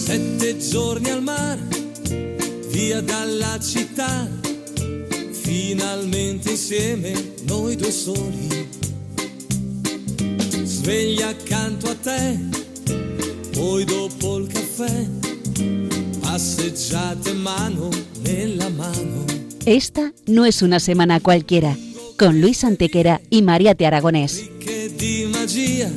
7 giorni al mare, via dalla città, finalmente insieme noi due soli. Sveglia accanto a te, poi dopo il caffè, passeggiate mano nella mano. Esta no es una semana cualquiera, con Luis Antequera y Mariate Aragonés. Ricche di magia,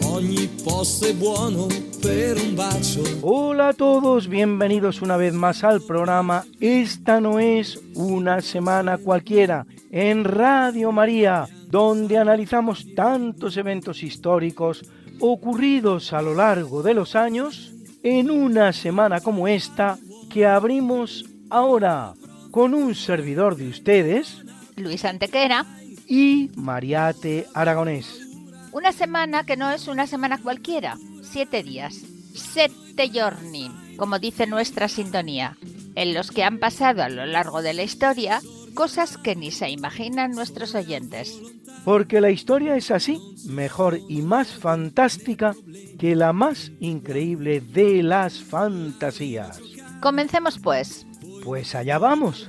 ogni posto è buono per un bacio. Hola a todos, bienvenidos una vez más al programa Esta no es una semana cualquiera, en Radio María, donde analizamos tantos eventos históricos ocurridos a lo largo de los años, en una semana como esta que abrimos ahora con un servidor de ustedes, Luis Antequera, y Mariate Aragonés. una semana que no es una semana cualquiera, 7 días, 7 giorni, como dice nuestra sintonía, en los que han pasado a lo largo de la historia cosas que ni se imaginan nuestros oyentes. Porque la historia es así, mejor y más fantástica que la más increíble de las fantasías. Comencemos pues. Pues allá vamos.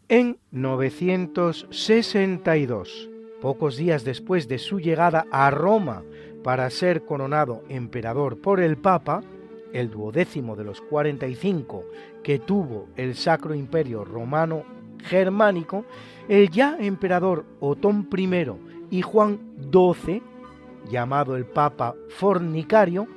En 962, pocos días después de su llegada a Roma para ser coronado emperador por el Papa, el 12º de los 45 que tuvo el Sacro Imperio Romano Germánico, el ya emperador Otón I y Juan XII, llamado el Papa Fornicario,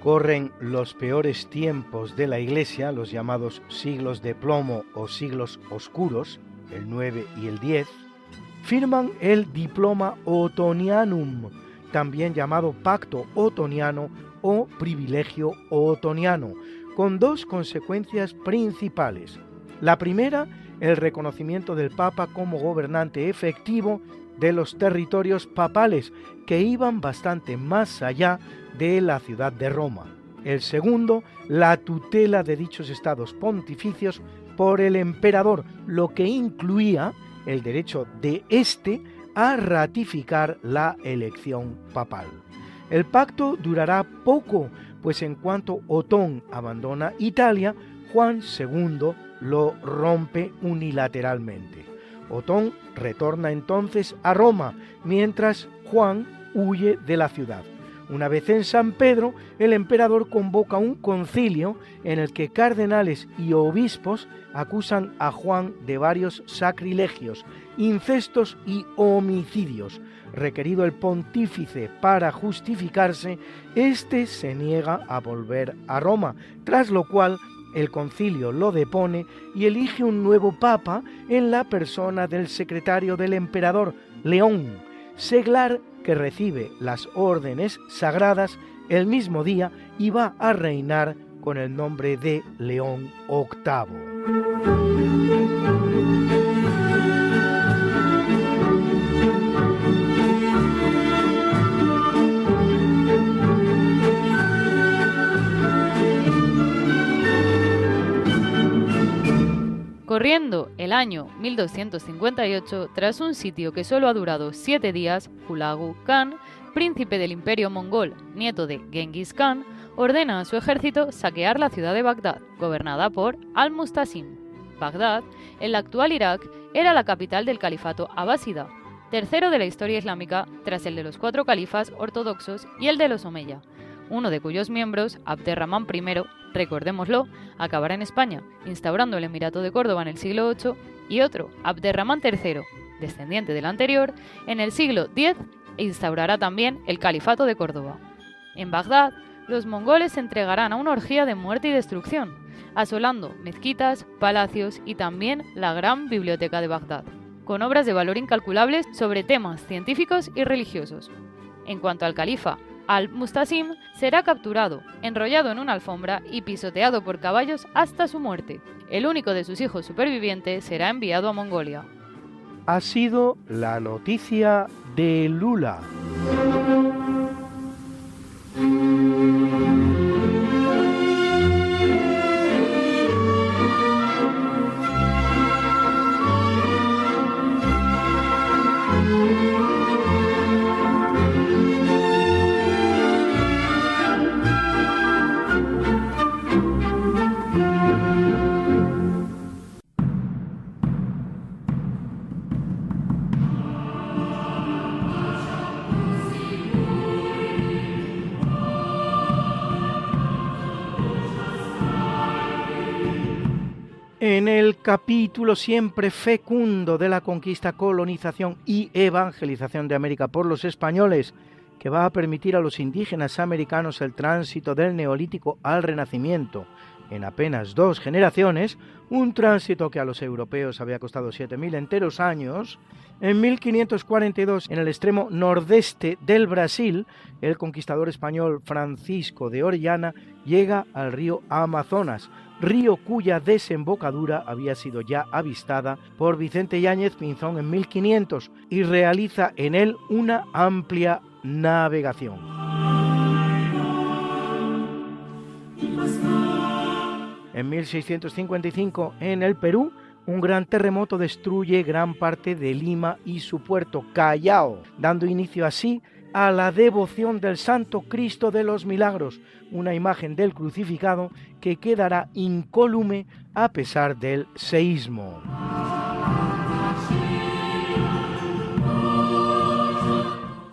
corren los peores tiempos de la Iglesia, los llamados siglos de plomo o siglos oscuros, el 9 y el 10, firman el Diploma Otonianum, también llamado Pacto Otoniano o Privilegio Otoniano, con dos consecuencias principales. La primera, el reconocimiento del Papa como gobernante efectivo de los territorios papales, que iban bastante más allá de la ciudad de Roma. El segundo, la tutela de dichos estados pontificios por el emperador, lo que incluía el derecho de éste a ratificar la elección papal. El pacto durará poco, pues en cuanto Otón abandona Italia, Juan II lo rompe unilateralmente. Otón retorna entonces a Roma, mientras Juan huye de la ciudad. Una vez en San Pedro, el emperador convoca un concilio en el que cardenales y obispos acusan a Juan de varios sacrilegios, incestos y homicidios. Requerido el pontífice para justificarse, éste se niega a volver a Roma, tras lo cual el concilio lo depone y elige un nuevo papa en la persona del secretario del emperador, León, seglar, que recibe las órdenes sagradas el mismo día y va a reinar con el nombre de León VIII. Corriendo el año 1258, tras un sitio que solo ha durado 7 días, Hulagu Khan, príncipe del imperio mongol, nieto de Genghis Khan, ordena a su ejército saquear la ciudad de Bagdad, gobernada por Al-Mustasim. Bagdad, en la actual Irak, era la capital del califato abásida, tercero de la historia islámica tras el de los 4 califas ortodoxos y el de los Omeya, uno de cuyos miembros, Abderramán I, recordémoslo, acabará en España, instaurando el Emirato de Córdoba en el siglo VIII, y otro, Abderramán III, descendiente del anterior, en el siglo X instaurará también el Califato de Córdoba. En Bagdad, los mongoles se entregarán a una orgía de muerte y destrucción, asolando mezquitas, palacios y también la gran biblioteca de Bagdad, con obras de valor incalculable sobre temas científicos y religiosos. En cuanto al califa, Al-Mustasim será capturado, enrollado en una alfombra y pisoteado por caballos hasta su muerte. El único de sus hijos supervivientes será enviado a Mongolia. Ha sido la noticia de Lula. En el capítulo siempre fecundo de la conquista, colonización y evangelización de América por los españoles, que va a permitir a los indígenas americanos el tránsito del Neolítico al Renacimiento en apenas 2 generaciones, un tránsito que a los europeos había costado 7.000 enteros años. En 1542, en el extremo nordeste del Brasil, el conquistador español Francisco de Orellana llega al río Amazonas, río cuya desembocadura había sido ya avistada por Vicente Yáñez Pinzón en 1500 y realiza en él una amplia navegación. En 1655, en el Perú, un gran terremoto destruye gran parte de Lima y su puerto, Callao, dando inicio así a la devoción del Santo Cristo de los Milagros, una imagen del crucificado que quedará incólume a pesar del seísmo.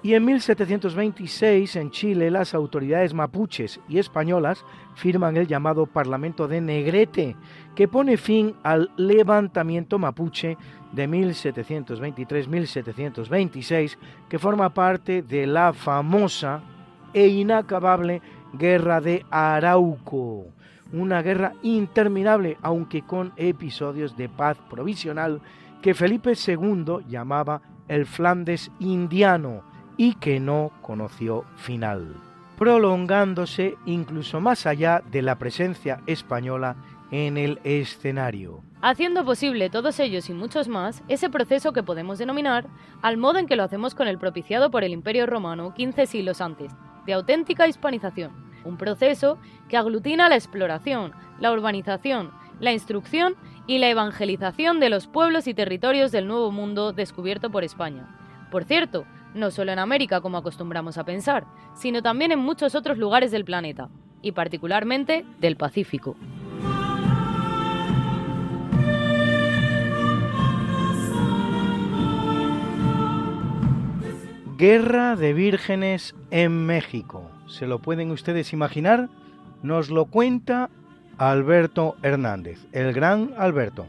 Y en 1726, en Chile, las autoridades mapuches y españolas firman el llamado Parlamento de Negrete, que pone fin al levantamiento mapuche de 1723-1726, que forma parte de la famosa e inacabable Guerra de Arauco, una guerra interminable, aunque con episodios de paz provisional, que Felipe II llamaba el Flandes indiano, y que no conoció final, prolongándose incluso más allá de la presencia española en el escenario, haciendo posible todos ellos y muchos más ese proceso que podemos denominar al modo en que lo hacemos con el propiciado por el Imperio Romano 15 siglos antes, de auténtica hispanización, un proceso que aglutina la exploración, la urbanización, la instrucción y la evangelización de los pueblos y territorios del Nuevo Mundo descubierto por España. Por cierto, no solo en América como acostumbramos a pensar, sino también en muchos otros lugares del planeta, y particularmente del Pacífico. Guerra de Vírgenes en México. ¿Se lo pueden ustedes imaginar? Nos lo cuenta Alberto Hernández, el gran Alberto.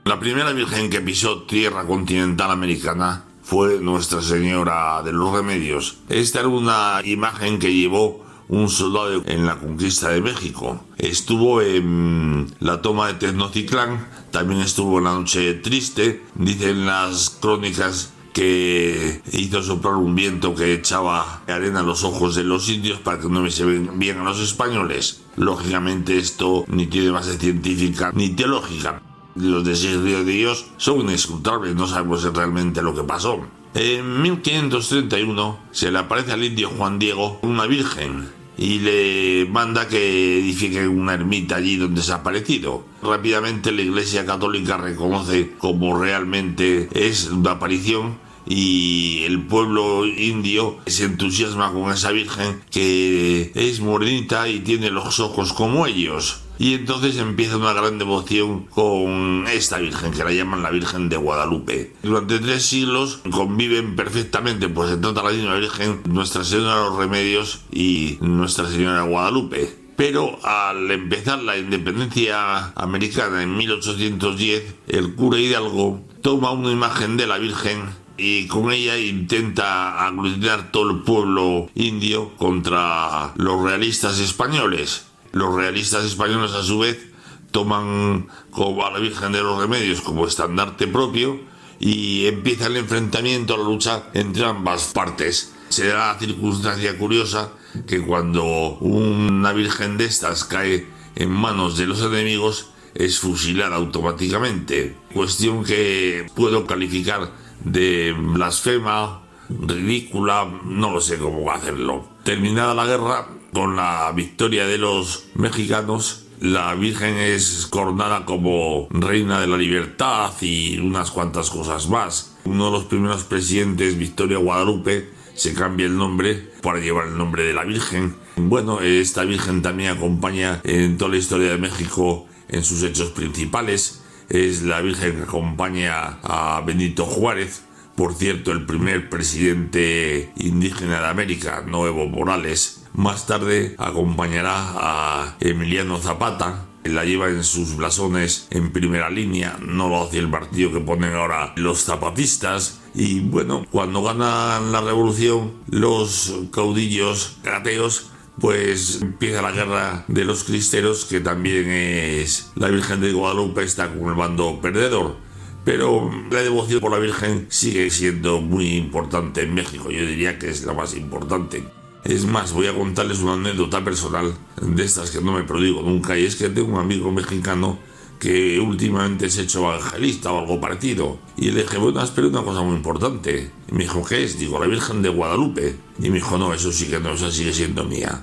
La primera virgen que pisó tierra continental americana fue Nuestra Señora de los Remedios. Esta era una imagen que llevó un soldado en la conquista de México. Estuvo en la toma de Tenochtitlán, también estuvo en la Noche Triste. Dicen las crónicas que hizo soplar un viento que echaba arena a los ojos de los indios para que no viesen bien a los españoles. Lógicamente esto ni tiene base científica ni teológica. Los deseos de Dios son inescrutables, no sabemos realmente lo que pasó. En 1531 se le aparece al indio Juan Diego una virgen y le manda que edifique una ermita allí donde se ha aparecido. Rápidamente la Iglesia Católica reconoce como realmente es una aparición y el pueblo indio se entusiasma con esa virgen que es morenita y tiene los ojos como ellos. Y entonces empieza una gran devoción con esta virgen, que la llaman la Virgen de Guadalupe. Durante 3 siglos conviven perfectamente, pues se trata la misma virgen, Nuestra Señora de los Remedios y Nuestra Señora de Guadalupe. Pero al empezar la independencia americana en 1810, el cura Hidalgo toma una imagen de la Virgen y con ella intenta aglutinar todo el pueblo indio contra los realistas españoles. Los realistas españoles, a su vez, toman a la Virgen de los Remedios como estandarte propio y empieza el enfrentamiento, la lucha entre ambas partes. Se da la circunstancia curiosa que cuando una virgen de estas cae en manos de los enemigos es fusilada automáticamente. Cuestión que puedo calificar de blasfema, ridícula, no lo sé cómo hacerlo. Terminada la guerra, con la victoria de los mexicanos, la Virgen es coronada como reina de la libertad y unas cuantas cosas más. Uno de los primeros presidentes, Victoria Guadalupe, se cambia el nombre para llevar el nombre de la Virgen. Bueno, esta Virgen también acompaña en toda la historia de México en sus hechos principales. Es la Virgen que acompaña a Benito Juárez, por cierto, el primer presidente indígena de América, no Evo Morales. Más tarde acompañará a Emiliano Zapata, la lleva en sus blasones en primera línea, no lo hace el partido que ponen ahora los zapatistas. Y bueno, cuando ganan la revolución los caudillos ateos, pues empieza la guerra de los cristeros, que también es la Virgen de Guadalupe, está con el bando perdedor. Pero la devoción por la Virgen sigue siendo muy importante en México, yo diría que es la más importante. Es más, voy a contarles una anécdota personal de estas que no me prodigo nunca, y es que tengo un amigo mexicano que últimamente se ha hecho evangelista o algo parecido. Y le dije, bueno, espera, una cosa muy importante. Y me dijo, ¿qué es? Digo, la Virgen de Guadalupe. Y me dijo, no, eso sí que no, esa sigue siendo mía.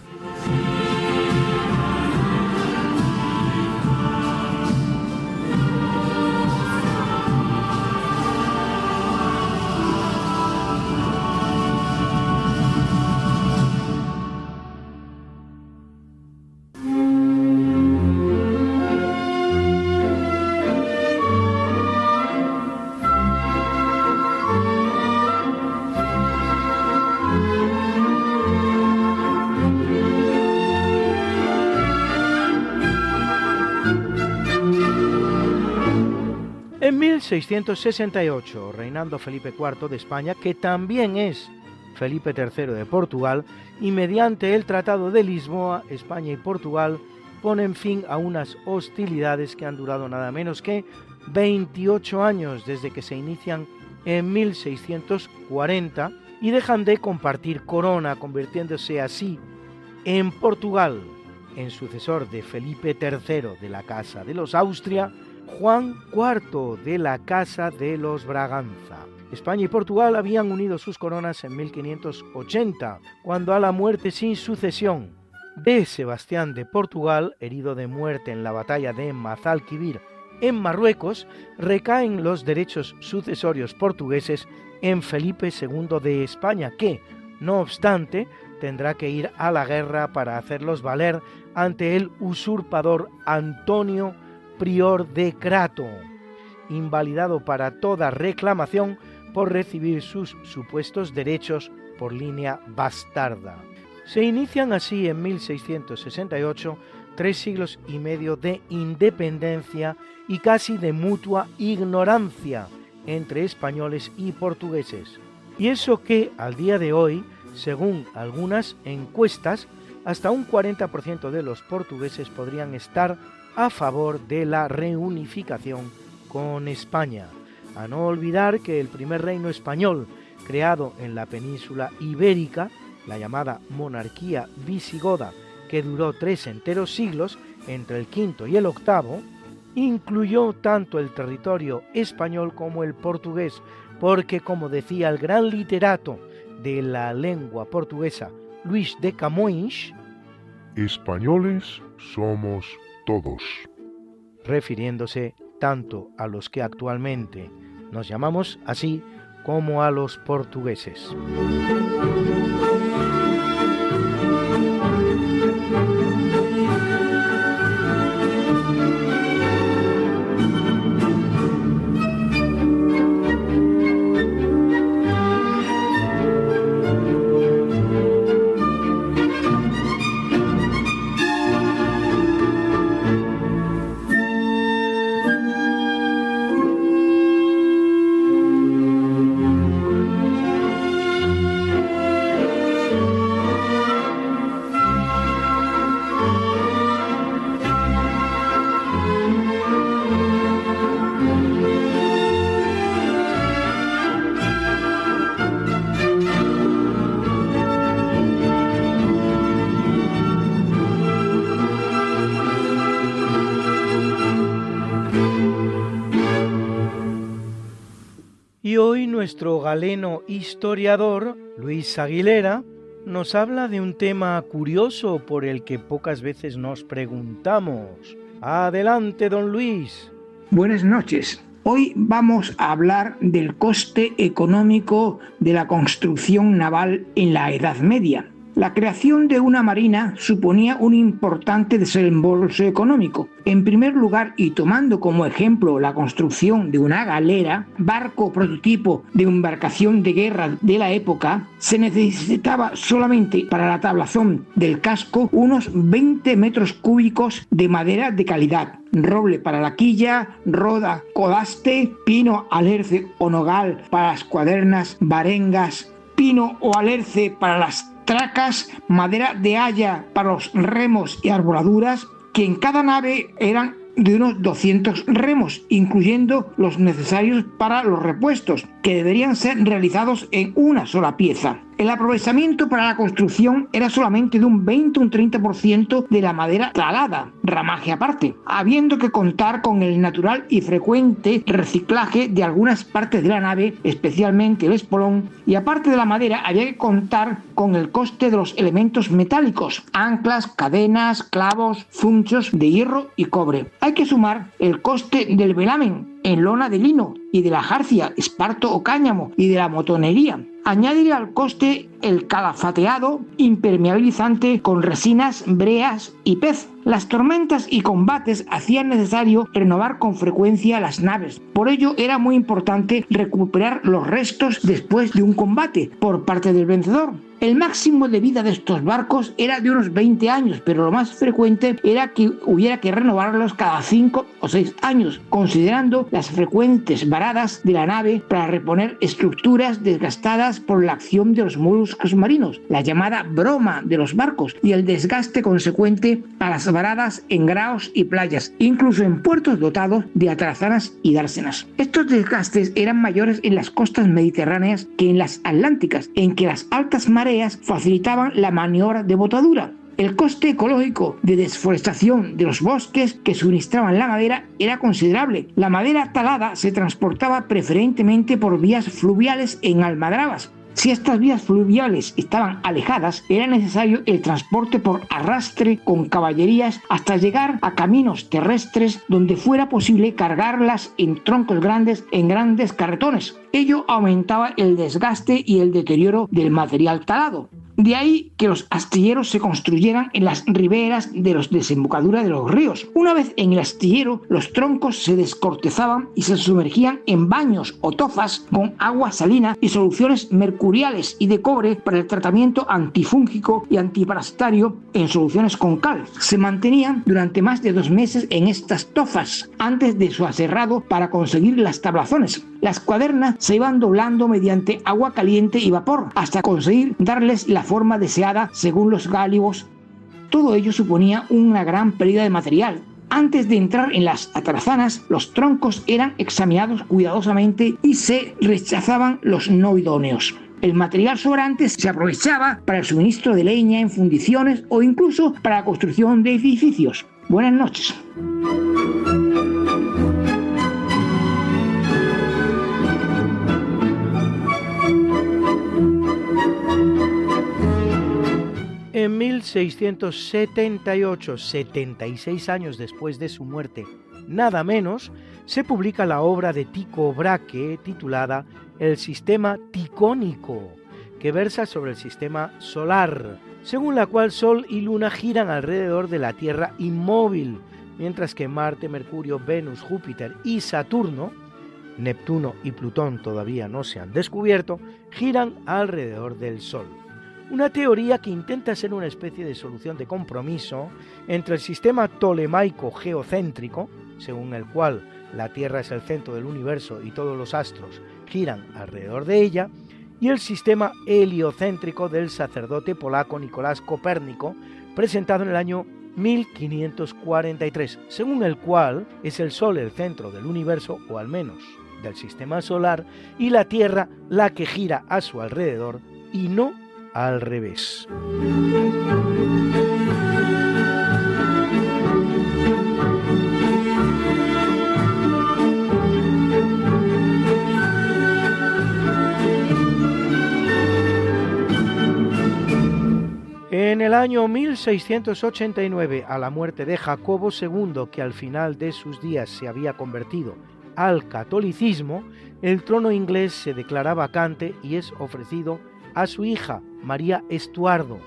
En 1668, reinando Felipe IV de España, que también es Felipe III de Portugal, y mediante el Tratado de Lisboa, España y Portugal ponen fin a unas hostilidades que han durado nada menos que 28 años desde que se inician en 1640 y dejan de compartir corona, convirtiéndose así en Portugal, en sucesor de Felipe III de la Casa de los Austria, Juan IV de la Casa de los Braganza. España y Portugal habían unido sus coronas en 1580, cuando a la muerte sin sucesión de Sebastián de Portugal, herido de muerte en la batalla de Mazalquivir en Marruecos, recaen los derechos sucesorios portugueses en Felipe II de España, que, no obstante, tendrá que ir a la guerra para hacerlos valer ante el usurpador Antonio Prior de Crato, invalidado para toda reclamación por recibir sus supuestos derechos por línea bastarda. Se inician así en 1668 3 siglos y medio de independencia y casi de mutua ignorancia entre españoles y portugueses. Y eso que al día de hoy, según algunas encuestas, hasta un 40% de los portugueses podrían estar a favor de la reunificación con España. A no olvidar que el primer reino español, creado en la península ibérica, la llamada monarquía visigoda, que duró 3 enteros siglos, entre el V y el VIII, incluyó tanto el territorio español como el portugués, porque, como decía el gran literato de la lengua portuguesa, Luís de Camões, españoles somos todos. Refiriéndose tanto a los que actualmente nos llamamos así como a los portugueses. Y hoy nuestro galeno historiador, Luis Aguilera, nos habla de un tema curioso por el que pocas veces nos preguntamos. Adelante, don Luis. Buenas noches. Hoy vamos a hablar del coste económico de la construcción naval en la Edad Media. La creación de una marina suponía un importante desembolso económico. En primer lugar, y tomando como ejemplo la construcción de una galera, barco prototipo de embarcación de guerra de la época, se necesitaba solamente para la tablazón del casco unos 20 metros cúbicos de madera de calidad. Roble para la quilla, roda, codaste, pino, alerce o nogal para las cuadernas, varengas, pino o alerce para las tracas, madera de haya para los remos y arboladuras, que en cada nave eran de unos 200 remos, incluyendo los necesarios para los repuestos, que deberían ser realizados en una sola pieza. El aprovechamiento para la construcción era solamente de un 20 o un 30% de la madera talada, ramaje aparte, habiendo que contar con el natural y frecuente reciclaje de algunas partes de la nave, especialmente el espolón, y aparte de la madera había que contar con el coste de los elementos metálicos, anclas, cadenas, clavos, zunchos de hierro y cobre. Hay que sumar el coste del velamen en lona de lino y de la jarcia, esparto o cáñamo y de la motonería. Añadir al coste el calafateado impermeabilizante con resinas, breas y pez. Las tormentas y combates hacían necesario renovar con frecuencia las naves. Por ello era muy importante recuperar los restos después de un combate por parte del vencedor. El máximo de vida de estos barcos era de unos 20 años, pero lo más frecuente era que hubiera que renovarlos cada 5 o 6 años, considerando las frecuentes varadas de la nave para reponer estructuras desgastadas por la acción de los moluscos marinos, la llamada broma de los barcos, y el desgaste consecuente a las varadas en graos y playas, incluso en puertos dotados de atrazanas y dársenas. Estos desgastes eran mayores en las costas mediterráneas que en las atlánticas, en que las altas mareas facilitaban la maniobra de botadura. El coste ecológico de desforestación de los bosques que suministraban la madera era considerable. La madera talada se transportaba preferentemente por vías fluviales en almadrabas. Si estas vías fluviales estaban alejadas, era necesario el transporte por arrastre con caballerías hasta llegar a caminos terrestres donde fuera posible cargarlas en troncos grandes en grandes carretones. Ello aumentaba el desgaste y el deterioro del material talado. De ahí que los astilleros se construyeran en las riberas de las desembocaduras de los ríos. Una vez en el astillero, los troncos se descortezaban y se sumergían en baños o tofas con agua salina y soluciones mercuriales y de cobre para el tratamiento antifúngico y antiparasitario en soluciones con cal. Se mantenían durante más de 2 meses en estas tofas antes de su aserrado para conseguir las tablazones. Las cuadernas se iban doblando mediante agua caliente y vapor hasta conseguir darles la forma deseada según los gáligos. Todo ello suponía una gran pérdida de material. Antes de entrar en las atrazanas, los troncos eran examinados cuidadosamente y se rechazaban los no idóneos. El material sobrante se aprovechaba para el suministro de leña en fundiciones o incluso para la construcción de edificios. Buenas noches. En 1678, 76 años después de su muerte, nada menos, se publica la obra de Tycho Brahe titulada El sistema ticónico, que versa sobre el sistema solar, según la cual Sol y Luna giran alrededor de la Tierra inmóvil, mientras que Marte, Mercurio, Venus, Júpiter y Saturno, Neptuno y Plutón todavía no se han descubierto, giran alrededor del Sol. Una teoría que intenta ser una especie de solución de compromiso entre el sistema tolemaico geocéntrico, según el cual la Tierra es el centro del universo y todos los astros giran alrededor de ella, y el sistema heliocéntrico del sacerdote polaco Nicolás Copérnico, presentado en el año 1543, según el cual es el Sol el centro del universo, o al menos del sistema solar, y la Tierra la que gira a su alrededor, y no al revés. En el año 1689, a la muerte de Jacobo II, que al final de sus días se había convertido al catolicismo, el trono inglés se declara vacante y es ofrecido a su hija, María Estuardo,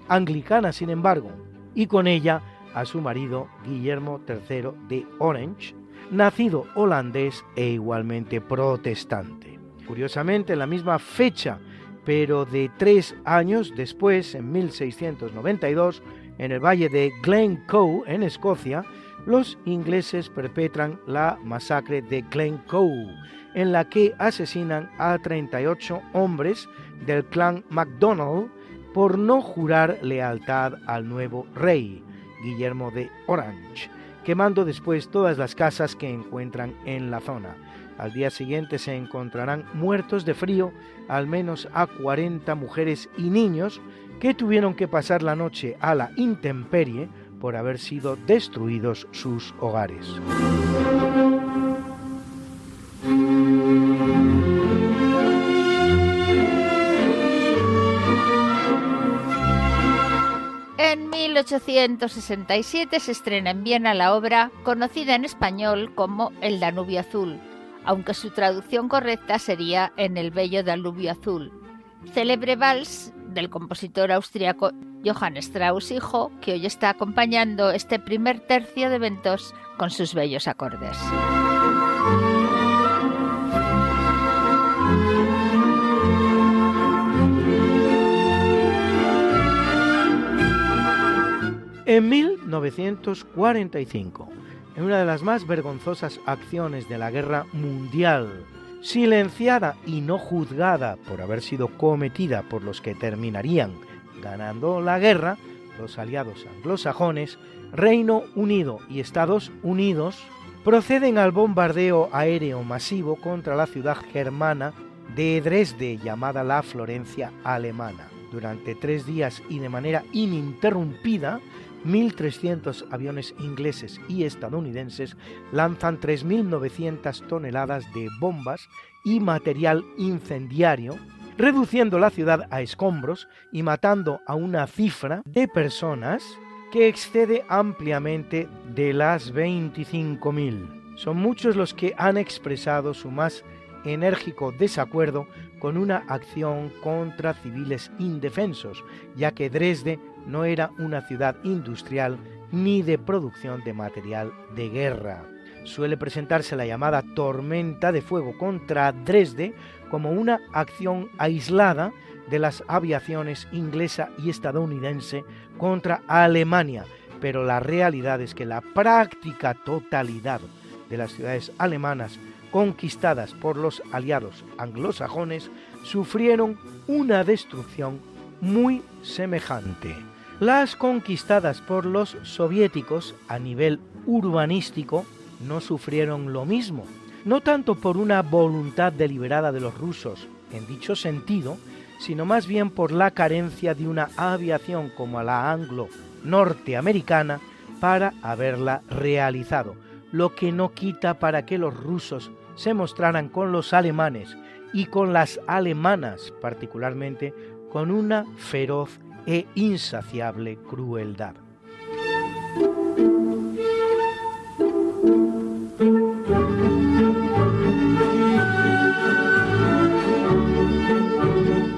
anglicana sin embargo, y con ella a su marido, Guillermo III de Orange, nacido holandés e igualmente protestante. Curiosamente, en la misma fecha, pero de 3 años después, en 1692, en el valle de Glencoe, en Escocia, los ingleses perpetran la masacre de Glencoe, en la que asesinan a 38 hombres del clan MacDonald por no jurar lealtad al nuevo rey, Guillermo de Orange, quemando después todas las casas que encuentran en la zona. Al día siguiente se encontrarán muertos de frío al menos a 40 mujeres y niños que tuvieron que pasar la noche a la intemperie por haber sido destruidos sus hogares. En 1867 se estrena en Viena la obra conocida en español como El Danubio Azul, aunque su traducción correcta sería En el bello Danubio Azul, célebre vals del compositor austriaco Johann Strauss hijo, que hoy está acompañando este primer tercio de eventos con sus bellos acordes. En 1945, en una de las más vergonzosas acciones de la Guerra Mundial, silenciada y no juzgada por haber sido cometida por los que terminarían ganando la guerra, los aliados anglosajones, Reino Unido y Estados Unidos proceden al bombardeo aéreo masivo contra la ciudad germana de Dresde, llamada la Florencia alemana. Durante 3 días y de manera ininterrumpida, 1.300 aviones ingleses y estadounidenses lanzan 3.900 toneladas de bombas y material incendiario, reduciendo la ciudad a escombros y matando a una cifra de personas que excede ampliamente de las 25.000. Son muchos los que han expresado su más enérgico desacuerdo con una acción contra civiles indefensos, ya que Dresde no era una ciudad industrial ni de producción de material de guerra. Suele presentarse la llamada tormenta de fuego contra Dresde como una acción aislada de las aviaciones inglesa y estadounidense contra Alemania, pero la realidad es que la práctica totalidad de las ciudades alemanas conquistadas por los aliados anglosajones sufrieron una destrucción muy semejante. Las conquistadas por los soviéticos a nivel urbanístico no sufrieron lo mismo, no tanto por una voluntad deliberada de los rusos en dicho sentido, sino más bien por la carencia de una aviación como la anglo-norteamericana para haberla realizado, lo que no quita para que los rusos se mostraran con los alemanes y con las alemanas particularmente con una feroz e insaciable crueldad.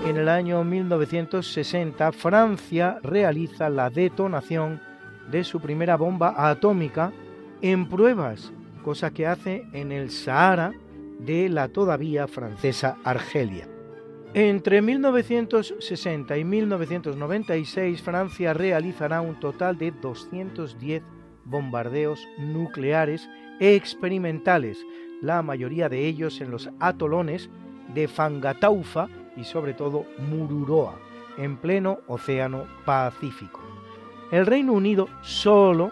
En el año 1960, Francia realiza la detonación de su primera bomba atómica en pruebas, cosa que hace en el Sahara de la todavía francesa Argelia. Entre 1960 y 1996, Francia realizará un total de 210 bombardeos nucleares experimentales, la mayoría de ellos en los atolones de Fangataufa y sobre todo Mururoa, en pleno Océano Pacífico. El Reino Unido solo,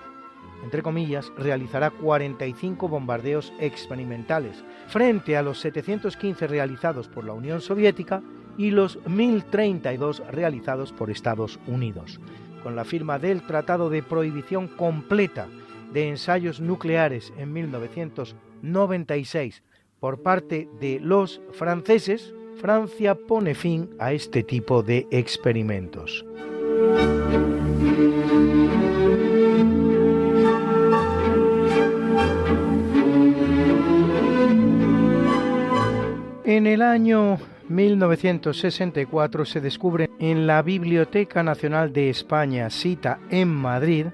entre comillas, realizará 45 bombardeos experimentales, frente a los 715 realizados por la Unión Soviética y los 1032 realizados por Estados Unidos. Con la firma del Tratado de Prohibición Completa de Ensayos Nucleares en 1996 por parte de los franceses, Francia pone fin a este tipo de experimentos. En el año 1964 se descubre en la Biblioteca Nacional de España, sita en Madrid,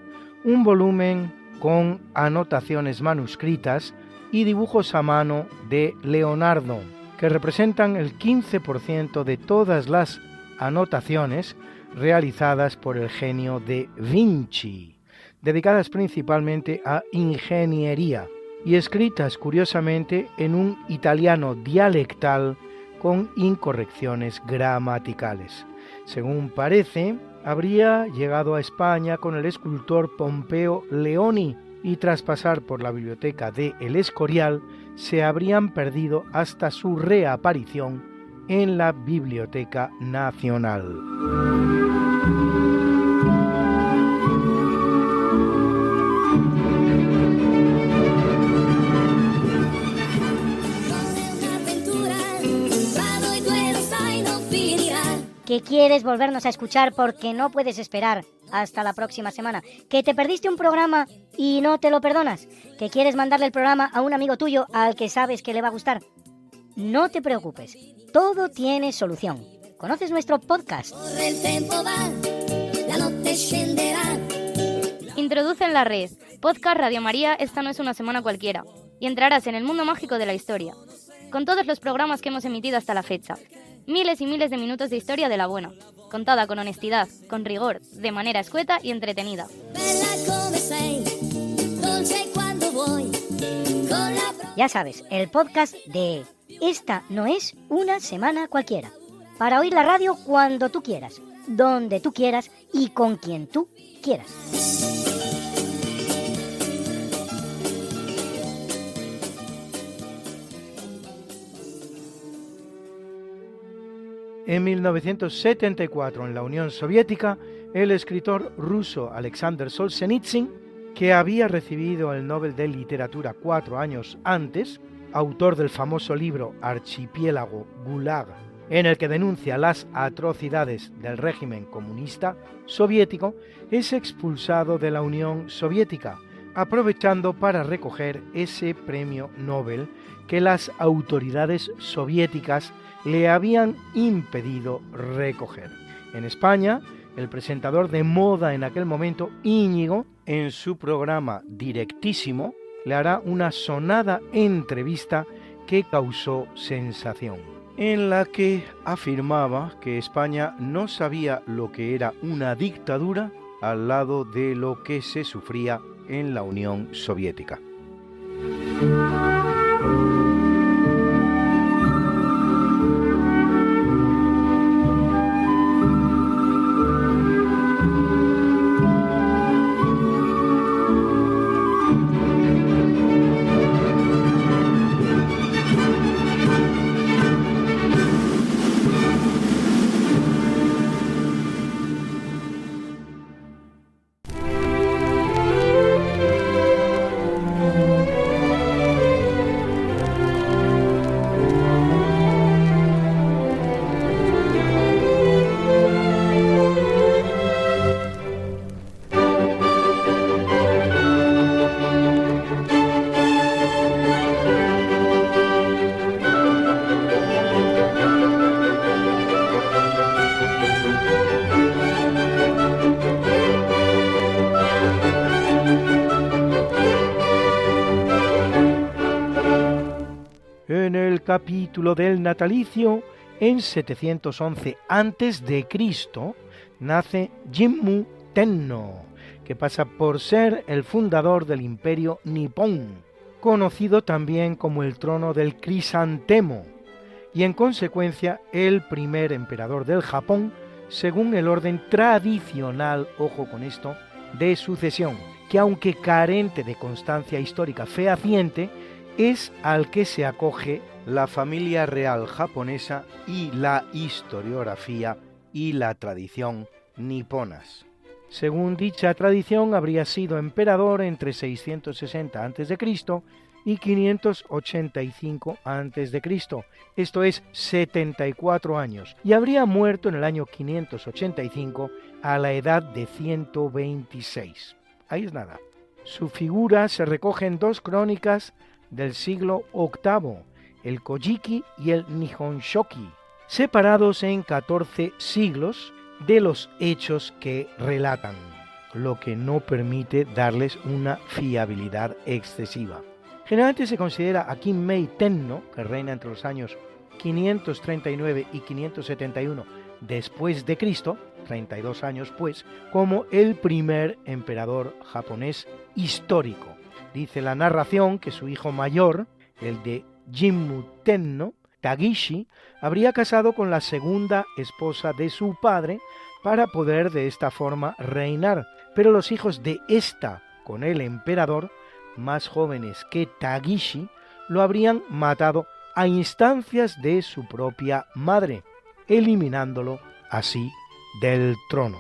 un volumen con anotaciones manuscritas y dibujos a mano de Leonardo, que representan el 15% de todas las anotaciones realizadas por el genio de Vinci, dedicadas principalmente a ingeniería y escritas curiosamente en un italiano dialectal con incorrecciones gramaticales. Según parece, habría llegado a España con el escultor Pompeo Leoni y tras pasar por la biblioteca de El Escorial se habrían perdido hasta su reaparición en la Biblioteca Nacional. Que quieres volvernos a escuchar porque no puedes esperar hasta la próxima semana, que te perdiste un programa y no te lo perdonas, que quieres mandarle el programa a un amigo tuyo al que sabes que le va a gustar. No te preocupes, todo tiene solución. ¿Conoces nuestro podcast? Introduce en la red Podcast Radio María, esta no es una semana cualquiera, y entrarás en el mundo mágico de la historia, con todos los programas que hemos emitido hasta la fecha. Miles y miles de minutos de historia de la buena, contada con honestidad, con rigor, de manera escueta y entretenida. Ya sabes, el podcast de Esta no es una semana cualquiera. Para oír la radio cuando tú quieras, donde tú quieras y con quien tú quieras. En 1974, en la Unión Soviética, el escritor ruso Alexander Solzhenitsyn, que había recibido el Nobel de Literatura 4 años antes, autor del famoso libro Archipiélago Gulag, en el que denuncia las atrocidades del régimen comunista soviético, es expulsado de la Unión Soviética, aprovechando para recoger ese premio Nobel que las autoridades soviéticas le habían impedido recoger. En España, el presentador de moda en aquel momento, Íñigo, en su programa Directísimo, le hará una sonada entrevista que causó sensación, en la que afirmaba que España no sabía lo que era una dictadura al lado de lo que se sufría en la Unión Soviética. capítulo del natalicio, en 711 a.C., nace Jimmu Tenno, que pasa por ser el fundador del imperio nipón, conocido también como el trono del crisantemo, y en consecuencia el primer emperador del Japón, según el orden tradicional, ojo con esto, de sucesión, que aunque carente de constancia histórica fehaciente, es al que se acoge la familia real japonesa y la historiografía y la tradición niponas. Según dicha tradición, habría sido emperador entre 660 a.C. y 585 a.C., esto es 74 años, y habría muerto en el año 585 a la edad de 126. Ahí es nada. Su figura se recoge en dos crónicas del siglo VIII, el Kojiki y el Nihonshoki, separados en 14 siglos de los hechos que relatan, lo que no permite darles una fiabilidad excesiva. Generalmente se considera a Kinmei Tenno, que reina entre los años 539 y 571 después de Cristo, 32 años pues, como el primer emperador japonés histórico. Dice la narración que su hijo mayor, el de Jimmu Tenno, Tagishi, habría casado con la segunda esposa de su padre para poder de esta forma reinar, pero los hijos de esta con el emperador, más jóvenes que Tagishi, lo habrían matado a instancias de su propia madre, eliminándolo así del trono.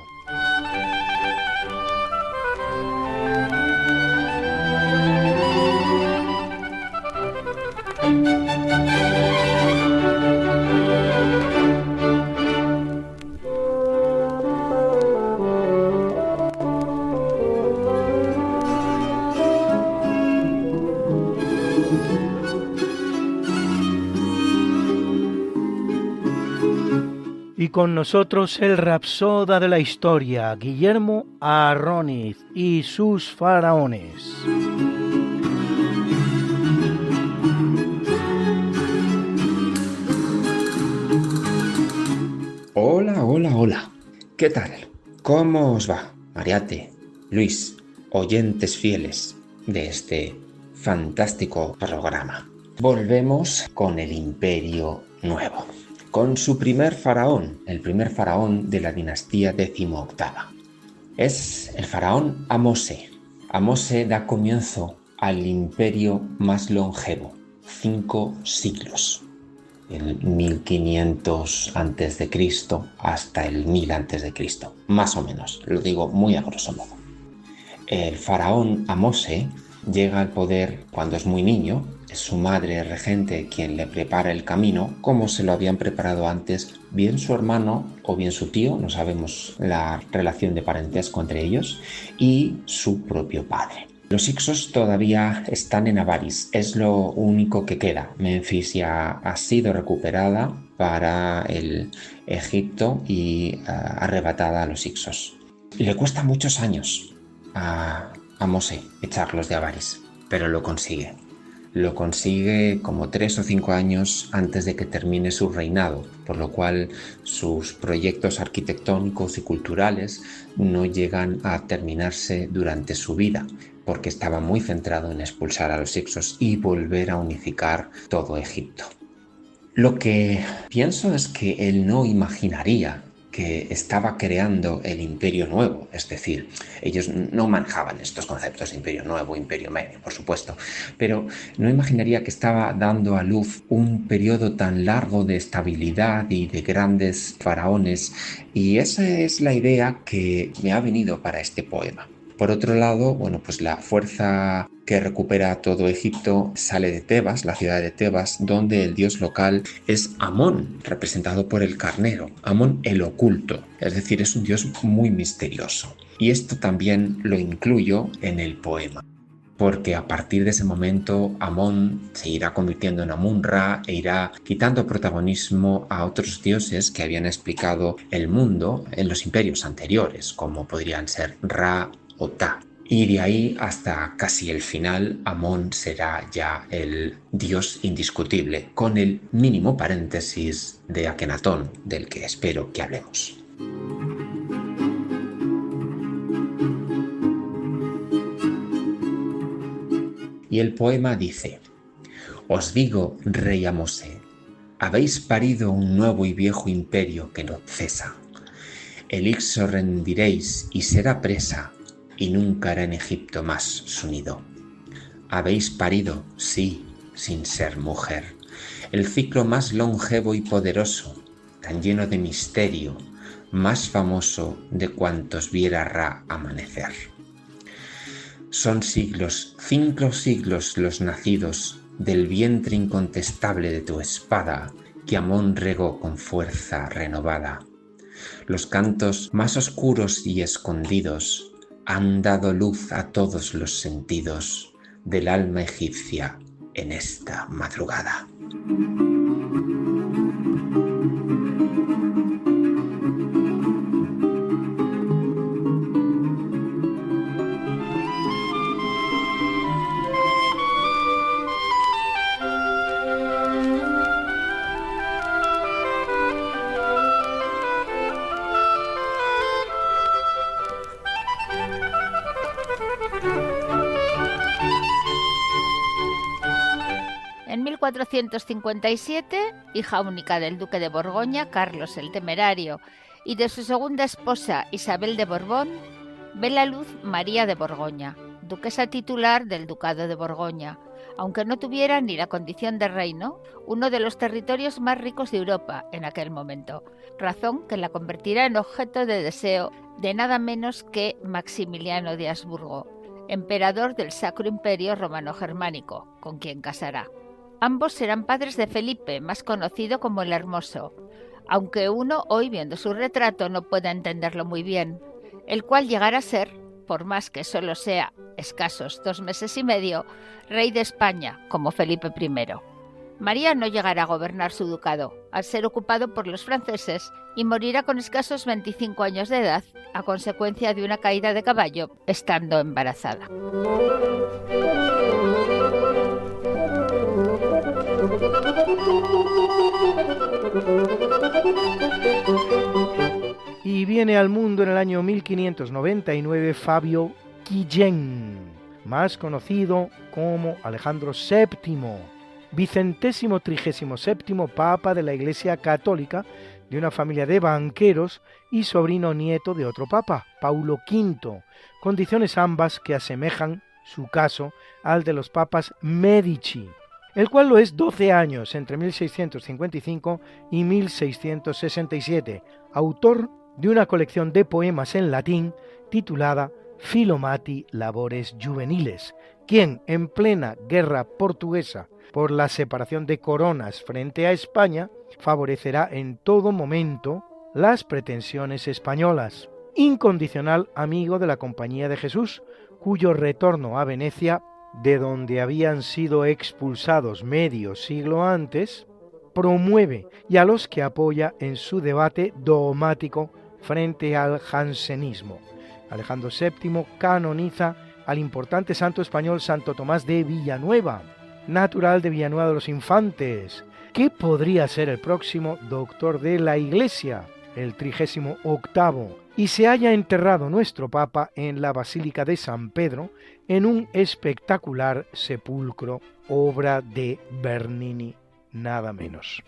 Y con nosotros el rapsoda de la historia, Guillermo Arróniz y sus faraones. Hola, hola, hola. ¿Qué tal? ¿Cómo os va? Mariate, Luis, oyentes fieles de este fantástico programa. Volvemos con el Imperio Nuevo, con su primer faraón, el primer faraón de la dinastía XVIII. Es el faraón Ahmose. Ahmose da comienzo al imperio más longevo, 5 siglos, el 1500 a.C. hasta el 1000 a.C., más o menos, lo digo muy a grosso modo. El faraón Ahmose llega al poder cuando es muy niño. Es su madre regente quien le prepara el camino, como se lo habían preparado antes bien su hermano o bien su tío, no sabemos la relación de parentesco entre ellos, y su propio padre. Los Hyksos todavía están en Avaris, es lo único que queda. Memphis ya ha sido recuperada para el Egipto y arrebatada a los Hyksos. Le cuesta muchos años a Ahmose echarlos de Avaris, pero lo consigue. Lo consigue como 3 o 5 años antes de que termine su reinado, por lo cual sus proyectos arquitectónicos y culturales no llegan a terminarse durante su vida, porque estaba muy centrado en expulsar a los Hyksos y volver a unificar todo Egipto. Lo que pienso es que él no imaginaría que estaba creando el Imperio Nuevo, es decir, ellos no manejaban estos conceptos de Imperio Nuevo, Imperio Medio, por supuesto, pero no imaginaría que estaba dando a luz un periodo tan largo de estabilidad y de grandes faraones, y esa es la idea que me ha venido para este poema. Por otro lado, pues la fuerza que recupera todo Egipto sale de Tebas, la ciudad de Tebas, donde el dios local es Amón, representado por el carnero, Amón el oculto, es decir, es un dios muy misterioso. Y esto también lo incluyo en el poema, porque a partir de ese momento Amón se irá convirtiendo en Amun-Ra e irá quitando protagonismo a otros dioses que habían explicado el mundo en los imperios anteriores, como podrían ser Ra o Ta. Y de ahí hasta casi el final, Amón será ya el dios indiscutible, con el mínimo paréntesis de Akenatón, del que espero que hablemos. Y el poema dice: Os digo, rey Amose, habéis parido un nuevo y viejo imperio que no cesa. El Ixo rendiréis y será presa, y nunca hará en Egipto más su nido. Habéis parido, sí, sin ser mujer, el ciclo más longevo y poderoso, tan lleno de misterio, más famoso de cuantos viera Ra amanecer. Son siglos, 5 siglos los nacidos del vientre incontestable de tu espada, que Amón regó con fuerza renovada. Los cantos más oscuros y escondidos han dado luz a todos los sentidos del alma egipcia en esta madrugada. En 1457, hija única del duque de Borgoña, Carlos el Temerario, y de su segunda esposa, Isabel de Borbón, ve la luz María de Borgoña, duquesa titular del ducado de Borgoña, aunque no tuviera ni la condición de reino, uno de los territorios más ricos de Europa en aquel momento, razón que la convertirá en objeto de deseo de nada menos que Maximiliano de Habsburgo, emperador del Sacro Imperio Romano-Germánico, con quien casará. Ambos serán padres de Felipe, más conocido como el Hermoso, aunque uno hoy viendo su retrato no pueda entenderlo muy bien, el cual llegará a ser, por más que solo sea escasos 2 meses y medio, rey de España, como Felipe I. María no llegará a gobernar su ducado, al ser ocupado por los franceses, y morirá con escasos 25 años de edad, a consecuencia de una caída de caballo, estando embarazada. Y viene al mundo en el año 1599 Fabio Guillén, más conocido como Alejandro VII, vicentésimo 37º Papa de la Iglesia Católica, de una familia de banqueros y sobrino nieto de otro Papa, Paulo V, condiciones ambas que asemejan su caso al de los papas Medici, el cual lo es 12 años, entre 1655 y 1667, autor de una colección de poemas en latín titulada Philomati Labores Juveniles, quien en plena guerra portuguesa por la separación de coronas frente a España, favorecerá en todo momento las pretensiones españolas. Incondicional amigo de la Compañía de Jesús, cuyo retorno a Venecia, de donde habían sido expulsados medio siglo antes, promueve y a los que apoya en su debate dogmático frente al jansenismo. Alejandro VII canoniza al importante santo español Santo Tomás de Villanueva, natural de Villanueva de los Infantes, que podría ser el próximo doctor de la Iglesia, el 38º, y se halla enterrado nuestro Papa en la Basílica de San Pedro, en un espectacular sepulcro, obra de Bernini, nada menos.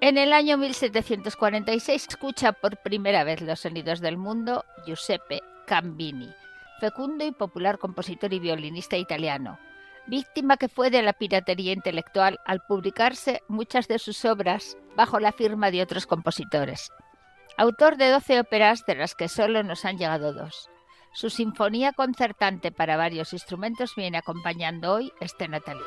En el año 1746 escucha por primera vez los sonidos del mundo Giuseppe Cambini, fecundo y popular compositor y violinista italiano, víctima que fue de la piratería intelectual al publicarse muchas de sus obras bajo la firma de otros compositores. Autor de 12 óperas, de las que solo nos han llegado 2. Su sinfonía concertante para varios instrumentos viene acompañando hoy este natalicio.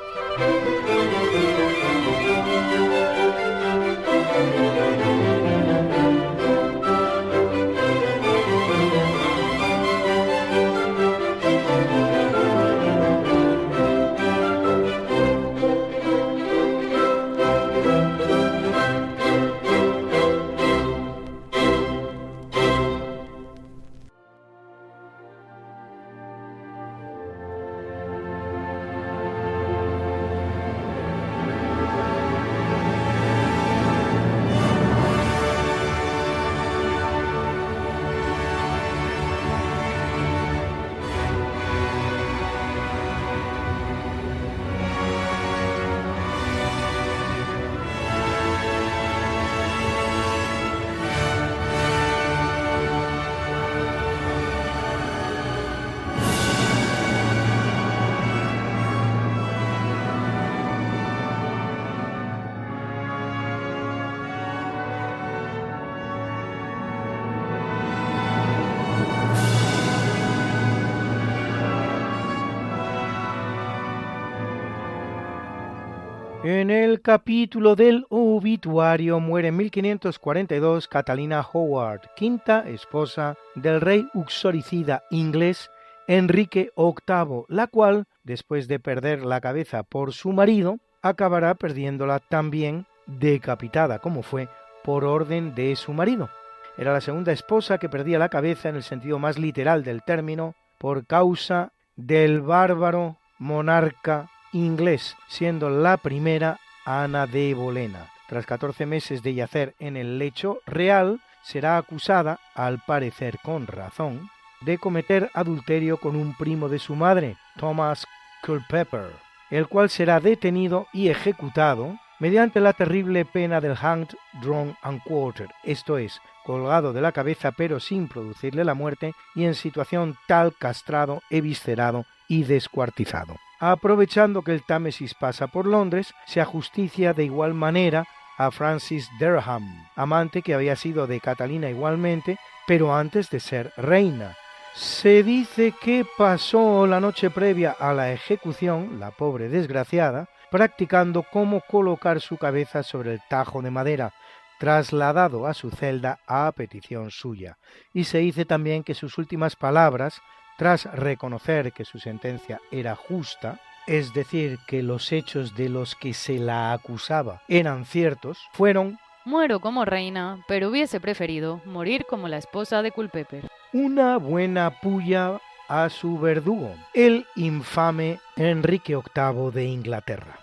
En el capítulo del obituario muere en 1542 Catalina Howard, quinta esposa del rey uxoricida inglés Enrique VIII, la cual, después de perder la cabeza por su marido, acabará perdiéndola también decapitada, como fue por orden de su marido. Era la segunda esposa que perdía la cabeza en el sentido más literal del término por causa del bárbaro monarca inglés, siendo la primera Ana de Bolena. Tras 14 meses de yacer en el lecho real, será acusada, al parecer con razón, de cometer adulterio con un primo de su madre, Thomas Culpeper, el cual será detenido y ejecutado mediante la terrible pena del hanged, drawn and quartered, esto es, colgado de la cabeza pero sin producirle la muerte y en situación tal castrado, eviscerado y descuartizado. Aprovechando que el Támesis pasa por Londres, se ajusticia de igual manera a Francis Derham, amante que había sido de Catalina igualmente, pero antes de ser reina. Se dice que pasó la noche previa a la ejecución, la pobre desgraciada, practicando cómo colocar su cabeza sobre el tajo de madera, trasladado a su celda a petición suya. Y se dice también que sus últimas palabras, tras reconocer que su sentencia era justa, es decir, que los hechos de los que se la acusaba eran ciertos, fueron: muero como reina, pero hubiese preferido morir como la esposa de Culpeper. Una buena puya a su verdugo, el infame Enrique VIII de Inglaterra.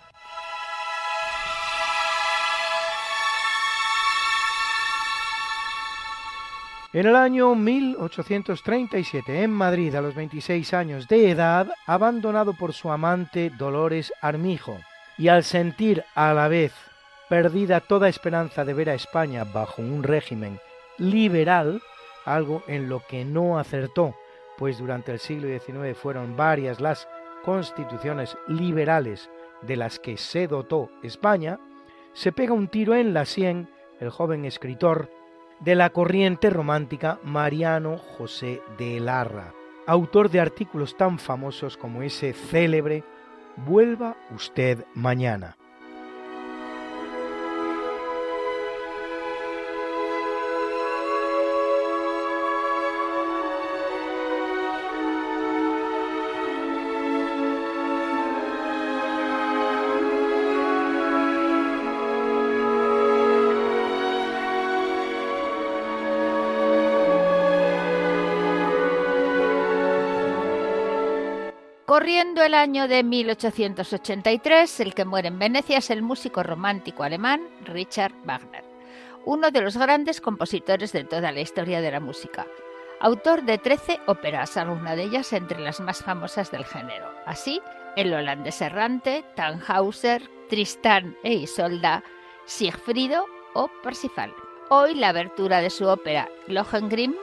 En el año 1837, en Madrid, a los 26 años de edad, abandonado por su amante Dolores Armijo, y al sentir a la vez perdida toda esperanza de ver a España bajo un régimen liberal, algo en lo que no acertó, pues durante el siglo XIX fueron varias las constituciones liberales de las que se dotó España, se pega un tiro en la sien el joven escritor de la corriente romántica Mariano José de Larra, autor de artículos tan famosos como ese célebre «Vuelva usted mañana». Corriendo el año de 1883, el que muere en Venecia es el músico romántico alemán Richard Wagner, uno de los grandes compositores de toda la historia de la música. Autor de 13 óperas, alguna de ellas entre las más famosas del género. Así, El holandés errante, Tannhäuser, Tristán e Isolda, Sigfrido o Parsifal. Hoy la abertura de su ópera Lohengrin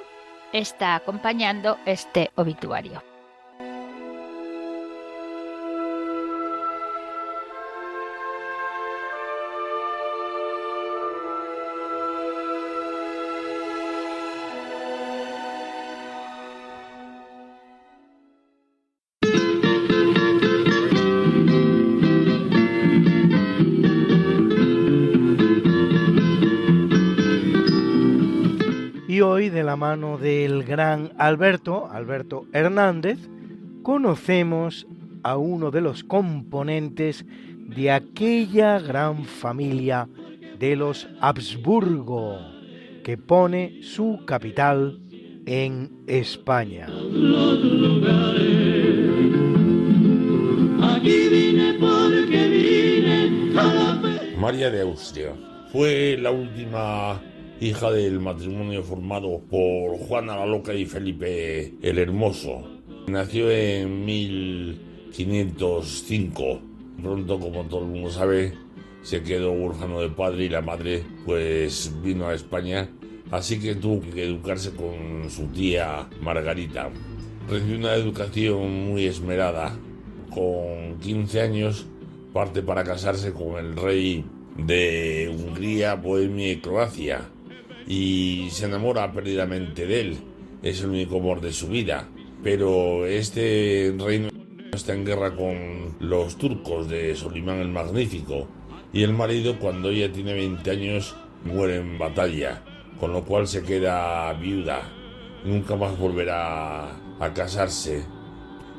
está acompañando este obituario. Y hoy, de la mano del gran Alberto Hernández, conocemos a uno de los componentes de aquella gran familia de los Habsburgo, que pone su capital en España. María de Austria fue la última hija del matrimonio formado por Juana la Loca y Felipe el Hermoso. Nació en 1505. Pronto, como todo el mundo sabe, se quedó huérfano de padre y la madre pues vino a España, así que tuvo que educarse con su tía Margarita. Recibió una educación muy esmerada. Con 15 años parte para casarse con el rey de Hungría, Bohemia y Croacia, y se enamora perdidamente de él. Es el único amor de su vida, pero este reino está en guerra con los turcos de Solimán el Magnífico y el marido, cuando ella tiene 20 años, muere en batalla, con lo cual se queda viuda. Nunca más volverá a casarse.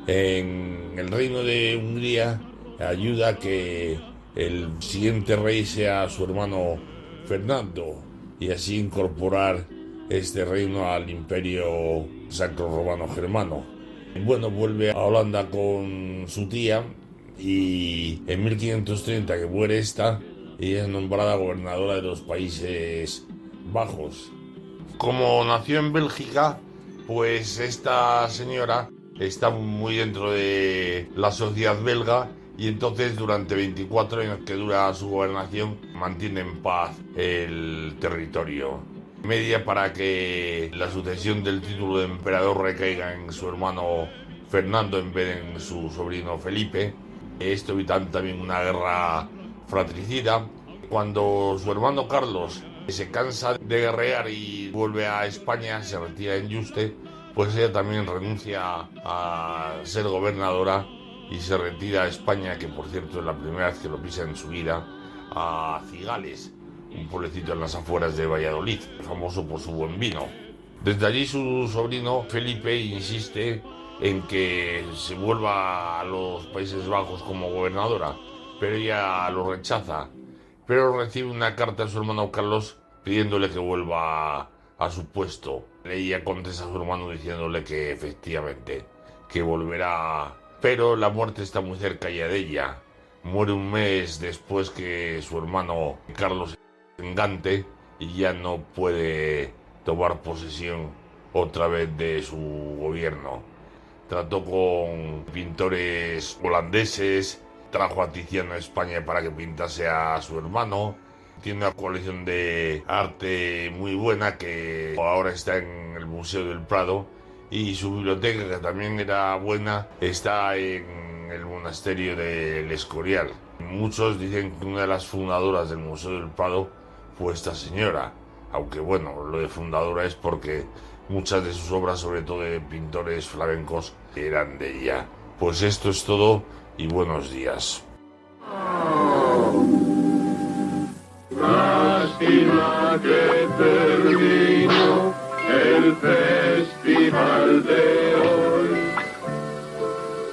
En el reino de Hungría ayuda a que el siguiente rey sea su hermano Fernando y así incorporar este reino al imperio sacro-romano-germano. Bueno, vuelve a Holanda con su tía y en 1530, que muere esta, ella es nombrada gobernadora de los Países Bajos. Como nació en Bélgica, pues esta señora está muy dentro de la sociedad belga y entonces durante 24 años que dura su gobernación mantiene en paz el territorio. Media para que la sucesión del título de emperador recaiga en su hermano Fernando en vez de en su sobrino Felipe. Esto evita también una guerra fratricida. Cuando su hermano Carlos se cansa de guerrear y vuelve a España, se retira en Yuste, pues ella también renuncia a ser gobernadora y se retira a España, que por cierto es la primera vez que lo pisa en su vida, a Cigales, un pueblecito en las afueras de Valladolid, famoso por su buen vino. Desde allí su sobrino Felipe insiste en que se vuelva a los Países Bajos como gobernadora, pero ella lo rechaza. Pero recibe una carta de su hermano Carlos pidiéndole que vuelva a su puesto. Ella contesta a su hermano diciéndole que efectivamente, que volverá, pero la muerte está muy cerca ya de ella. Muere un mes después que su hermano Carlos engante y ya no puede tomar posesión otra vez de su gobierno. Trató con pintores holandeses, trajo a Tiziano a España para que pintase a su hermano. Tiene una colección de arte muy buena que ahora está en el Museo del Prado, y su biblioteca, que también era buena, está en el monasterio del Escorial. Muchos dicen que una de las fundadoras del Museo del Prado fue esta señora, aunque bueno, lo de fundadora es porque muchas de sus obras, sobre todo de pintores flamencos, eran de ella. Pues esto es todo y buenos días. Lástima que terminó el festival de hoy.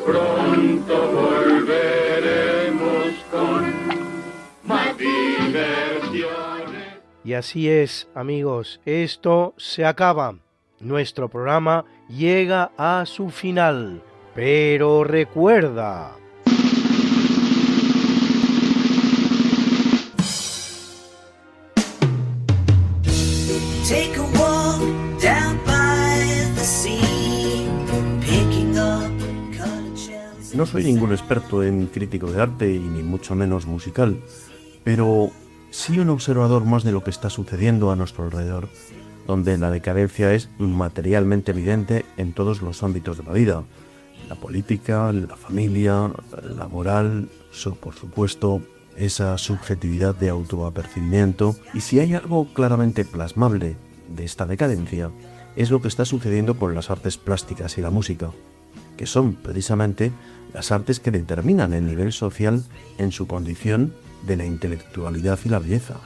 Pronto volveremos con más diversiones. Y así es, amigos, esto se acaba. Nuestro programa llega a su final. Pero recuerda... Take a walk down by the sea, picking up colored shells. No soy ningún experto en crítico de arte y ni mucho menos musical, pero sí un observador más de lo que está sucediendo a nuestro alrededor, donde la decadencia es materialmente evidente en todos los ámbitos de la vida: la política, la familia, la moral, por supuesto, esa subjetividad de autoapercibimiento. Y si hay algo claramente plasmable de esta decadencia, es lo que está sucediendo con las artes plásticas y la música, que son precisamente las artes que determinan el nivel social en su condición de la intelectualidad y la belleza.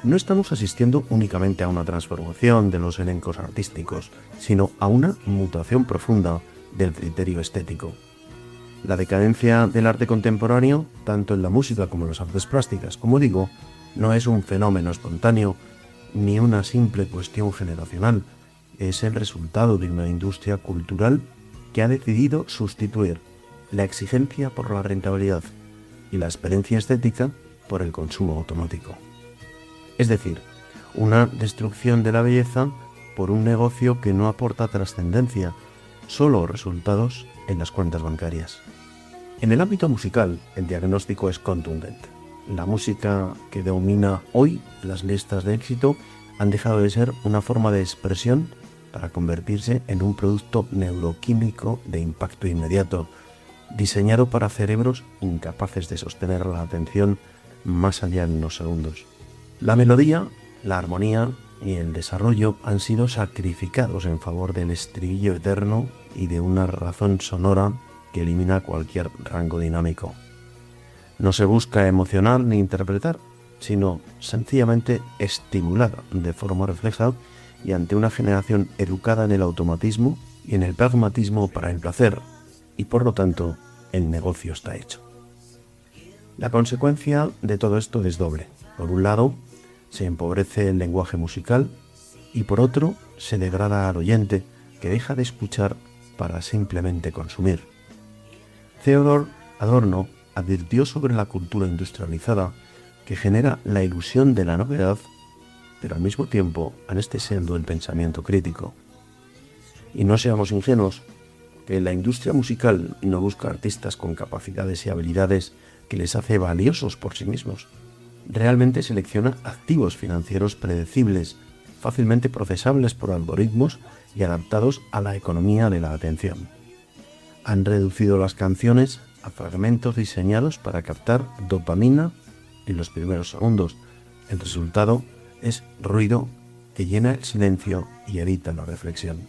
No estamos asistiendo únicamente a una transformación de los elencos artísticos, sino a una mutación profunda del criterio estético. La decadencia del arte contemporáneo, tanto en la música como en las artes plásticas, como digo, no es un fenómeno espontáneo ni una simple cuestión generacional. Es el resultado de una industria cultural que ha decidido sustituir la exigencia por la rentabilidad y la experiencia estética por el consumo automático. Es decir, una destrucción de la belleza por un negocio que no aporta trascendencia, solo resultados en las cuentas bancarias. En el ámbito musical, el diagnóstico es contundente. La música que domina hoy las listas de éxito han dejado de ser una forma de expresión para convertirse en un producto neuroquímico de impacto inmediato, diseñado para cerebros incapaces de sostener la atención más allá de unos segundos. La melodía, la armonía y el desarrollo han sido sacrificados en favor del estribillo eterno y de una razón sonora que elimina cualquier rango dinámico. No se busca emocionar ni interpretar, sino sencillamente estimular de forma refleja y ante una generación educada en el automatismo y en el pragmatismo para el placer, y por lo tanto el negocio está hecho. La consecuencia de todo esto es doble. Por un lado, se empobrece el lenguaje musical y por otro, se degrada al oyente que deja de escuchar para simplemente consumir. Theodor Adorno advirtió sobre la cultura industrializada que genera la ilusión de la novedad, pero al mismo tiempo anestesiando el pensamiento crítico. Y no seamos ingenuos, que la industria musical no busca artistas con capacidades y habilidades que les hace valiosos por sí mismos. Realmente selecciona activos financieros predecibles, fácilmente procesables por algoritmos y adaptados a la economía de la atención. Han reducido las canciones a fragmentos diseñados para captar dopamina en los primeros segundos. El resultado es ruido que llena el silencio y evita la reflexión.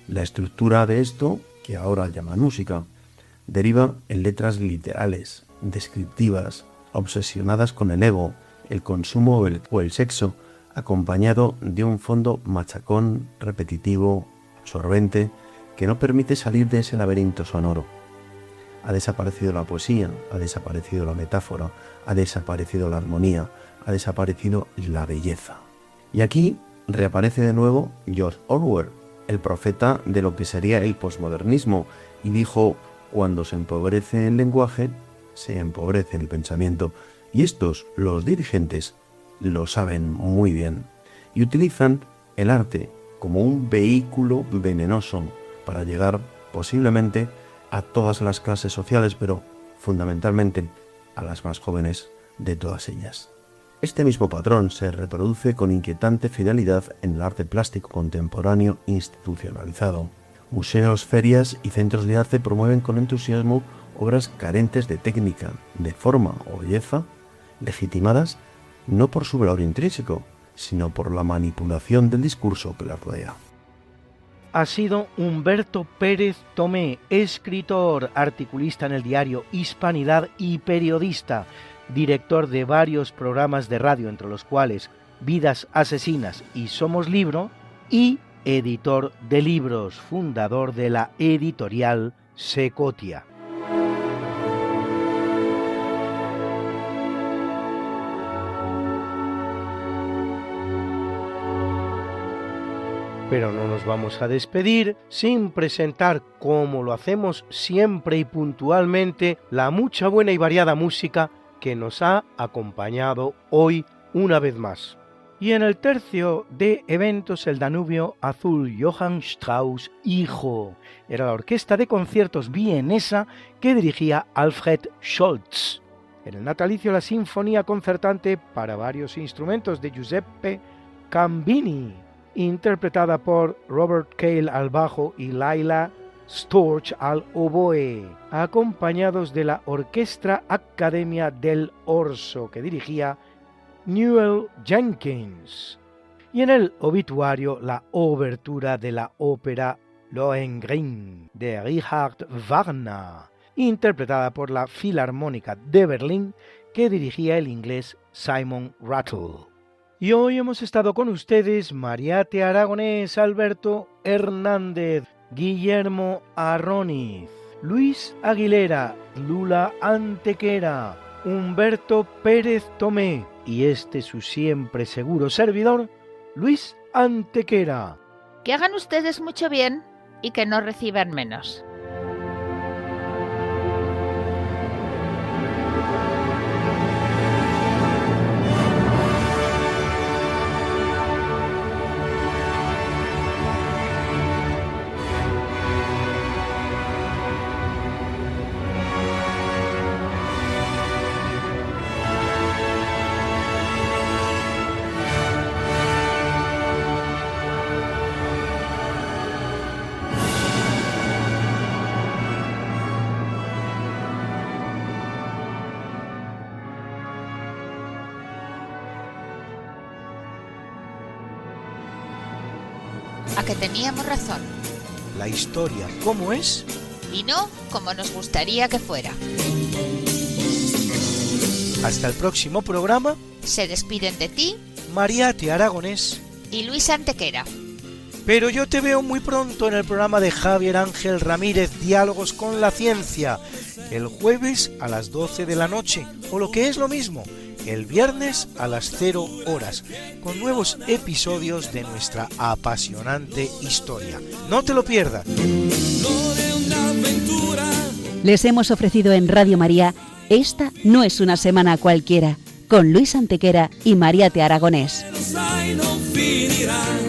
La estructura de esto, que ahora llaman música, deriva en letras literales, descriptivas, obsesionadas con el ego, el consumo o el sexo, acompañado de un fondo machacón, repetitivo, absorbente, que no permite salir de ese laberinto sonoro. Ha desaparecido la poesía, ha desaparecido la metáfora, ha desaparecido la armonía, ha desaparecido la belleza. Y aquí reaparece de nuevo George Orwell, el profeta de lo que sería el posmodernismo, y dijo: cuando se empobrece el lenguaje, se empobrece el pensamiento. Y estos, los dirigentes, lo saben muy bien y utilizan el arte como un vehículo venenoso para llegar posiblemente a todas las clases sociales, pero fundamentalmente a las más jóvenes de todas ellas. Este mismo patrón se reproduce con inquietante fidelidad en el arte plástico contemporáneo institucionalizado. Museos, ferias y centros de arte promueven con entusiasmo obras carentes de técnica, de forma o belleza, legitimadas no por su valor intrínseco, sino por la manipulación del discurso que las rodea. Ha sido Humberto Pérez Tomé, escritor, articulista en el diario Hispanidad y periodista, director de varios programas de radio, entre los cuales Vidas Asesinas y Somos Libro, y editor de libros, fundador de la editorial Secotia. Pero no nos vamos a despedir sin presentar, como lo hacemos siempre y puntualmente, la mucha buena y variada música que nos ha acompañado hoy una vez más. Y en el tercio de eventos El Danubio Azul, Johann Strauss hijo. Era la orquesta de conciertos vienesa que dirigía Alfred Scholz. En el natalicio la sinfonía concertante para varios instrumentos de Giuseppe Cambini, interpretada por Robert Cale al bajo y Laila Storch al oboe, acompañados de la Orquestra Accademia del Orso que dirigía Newell Jenkins. Y en el obituario la obertura de la ópera Lohengrin de Richard Wagner, interpretada por la Filarmónica de Berlín que dirigía el inglés Simon Rattle. Y hoy hemos estado con ustedes Mariate Aragonés, Alberto Hernández, Guillermo Arroniz, Luis Aguilera, Lula Antequera, Humberto Pérez Tomé y este su siempre seguro servidor, Luis Antequera. Que hagan ustedes mucho bien y que no reciban menos. A que teníamos razón. La historia, ¿cómo es? Y no como nos gustaría que fuera. Hasta el próximo programa. Se despiden de ti Mariate Aragonés y Luis Antequera. Pero yo te veo muy pronto en el programa de Javier Ángel Ramírez, Diálogos con la Ciencia, el jueves a las 12 de la noche, o lo que es lo mismo, el viernes a las 0 horas, con nuevos episodios de nuestra apasionante historia. No te lo pierdas. Les hemos ofrecido en Radio María Esta no es una semana cualquiera, con Luis Antequera y Mariate Aragonés. Sai, non finirà.